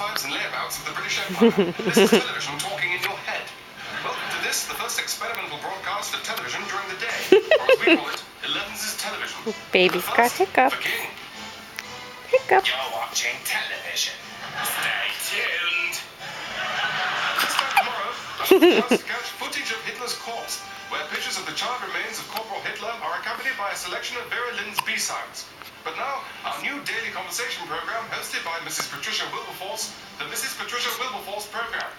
pastimes and layabouts of the British Empire. This is television talking in your head. Welcome to this, the first experimental broadcast of television during the day, or as we call it, 11's television. Baby's got hiccups. The King. Hiccup. You're watching television. Stay tuned. This time tomorrow, a chance to catch footage of Hitler's corpse, where pictures of the charred remains of Corporal Hitler are accompanied by a selection of Vera Lynn's B-sides. But now, our new daily conversation program hosted by Mrs. Patricia Wilberforce, the Mrs. Patricia Wilberforce program.